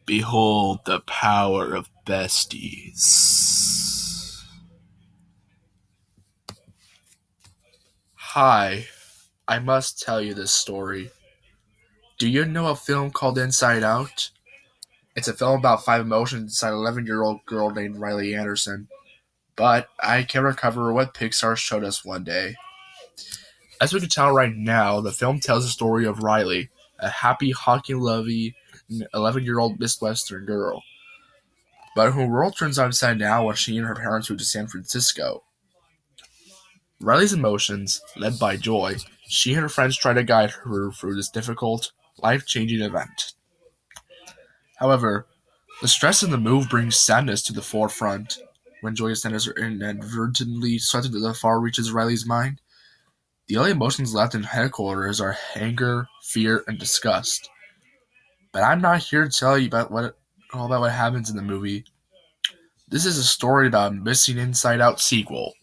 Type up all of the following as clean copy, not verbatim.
Behold the power of besties. Hi, I must tell you this story. Do you know a film called Inside Out? It's a film about five emotions inside an 11-year-old girl named Riley.EXE. But I can recover what Pixar showed us one day. As we can tell right now, the film tells the story of Riley, a happy, hockey-loving 11-year-old Midwestern girl. But her world turns upside down when she and her parents move to San Francisco. Riley's emotions, led by joy, she and her friends try to guide her through this difficult, life-changing event. However, the stress in the move brings sadness to the forefront. When joyous sadness inadvertently swept into the far reaches of Riley's mind, the only emotions left in headquarters are anger, fear, and disgust. But I'm not here to tell you all about what happens in the movie. This is a story about a missing Inside Out sequel.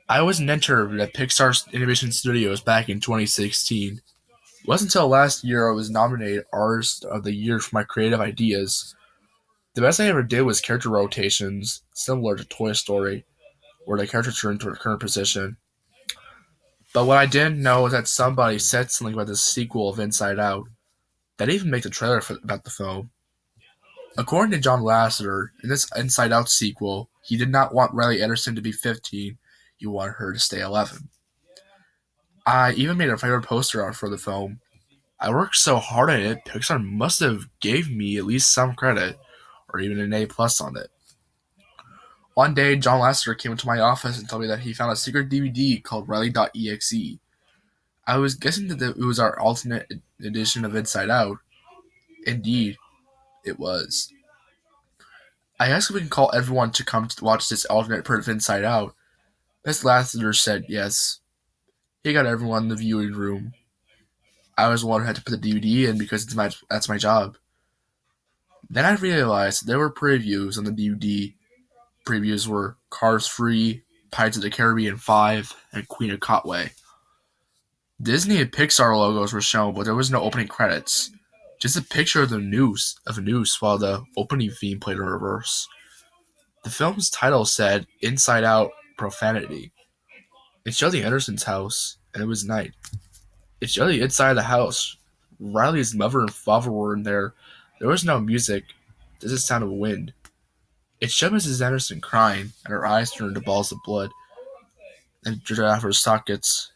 I was an intern at Pixar Animation Studios back in 2016. It wasn't until last year I was nominated Artist of the Year for my creative ideas. The best I ever did was character rotations, similar to Toy Story, where the character turned to a current position. But what I didn't know was that somebody said something about the sequel of Inside Out that even made the trailer about the film. According to John Lasseter, in this Inside Out sequel, he did not want Riley.EXE to be 15, he wanted her to stay 11. I even made a favorite poster art for the film. I worked so hard at it, Pixar must have gave me at least some credit, or even an A+ on it. One day, John Lasseter came into my office and told me that he found a secret DVD called Riley.EXE. I was guessing that it was our alternate edition of Inside Out. Indeed, it was. I asked if we can call everyone to come to watch this alternate part of Inside Out. Miss Lasseter said yes. He got everyone in the viewing room. I was the one who had to put the DVD in because that's my job. Then I realized there were previews on the DVD. Previews were Cars 3, Pirates of the Caribbean 5, and Queen of Katwe. Disney and Pixar logos were shown, but there was no opening credits. Just a picture of a noose while the opening theme played in reverse. The film's title said Inside Out Profanity. It showed the Andersons' house, and it was night. It showed the inside of the house. Riley's mother and father were in there. There was no music, just the sound of wind. It showed Mrs. Anderson crying, and her eyes turned to balls of blood, and dripped out of her sockets.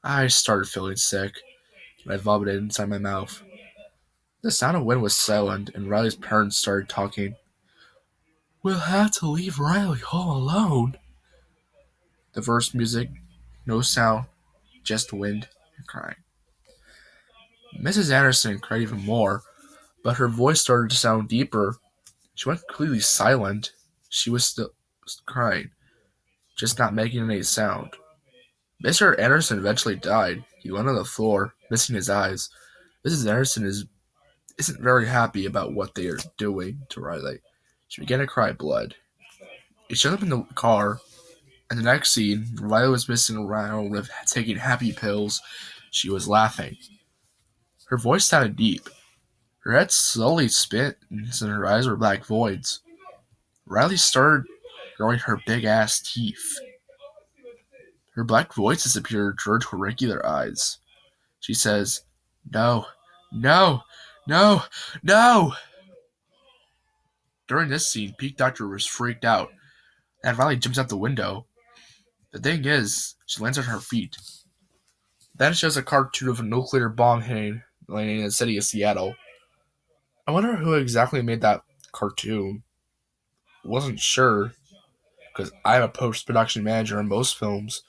I started feeling sick, and I vomited inside my mouth. The sound of wind was silent, and Riley's parents started talking. "We'll have to leave Riley all alone." The verse music, no sound, just wind and crying. Mrs. Anderson cried even more, but her voice started to sound deeper. She went completely silent. She was still crying, just not making any sound. Mr. Anderson eventually died. He went on the floor, missing his eyes. Mrs. Anderson isn't very happy about what they are doing to Riley. She began to cry blood. It showed up in the car, and the next scene, Riley was messing around with taking happy pills. She was laughing. Her voice sounded deep. Her head slowly spins, and her eyes were black voids. Riley started growing her big-ass teeth. Her black voice disappeared, turned to her regular eyes. She says, "No, no, no, no!" During this scene, Pete Doctor was freaked out, and Riley jumps out the window. The thing is, she lands on her feet. Then it shows a cartoon of a nuclear bomb landing in the city of Seattle. I wonder who exactly made that cartoon. Wasn't sure, because I'm a post-production manager in most films.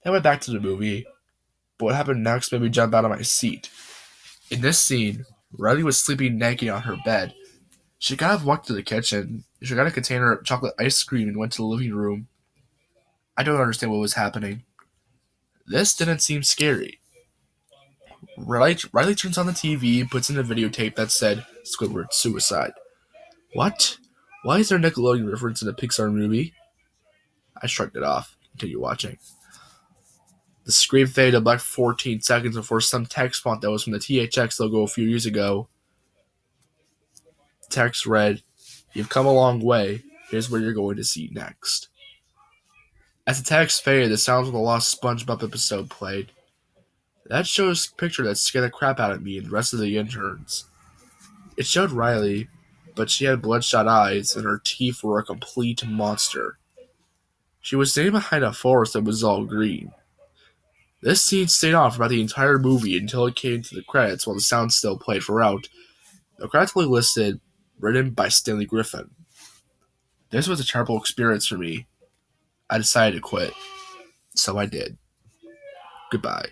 I went back to the movie, but what happened next made me jump out of my seat. In this scene, Riley was sleeping naked on her bed. She kind of walked to the kitchen. She got a container of chocolate ice cream and went to the living room. I don't understand what was happening. This didn't seem scary. Riley turns on the TV and puts in a videotape that said Squidward suicide. What? Why is there a Nickelodeon reference in a Pixar movie? I shrugged it off. Continue watching. The screen faded to black 14 seconds before some text font that was from the THX logo a few years ago. The text read, "You've come a long way. Here's what you're going to see next." As the text faded, the sounds of the lost SpongeBob episode played. That show's picture that scared the crap out of me and the rest of the interns. It showed Riley, but she had bloodshot eyes and her teeth were a complete monster. She was standing behind a forest that was all green. This scene stayed on for about the entire movie until it came to the credits while the sound still played throughout. The credits only listed, written by Stanley Griffin. This was a terrible experience for me. I decided to quit. So I did. Goodbye.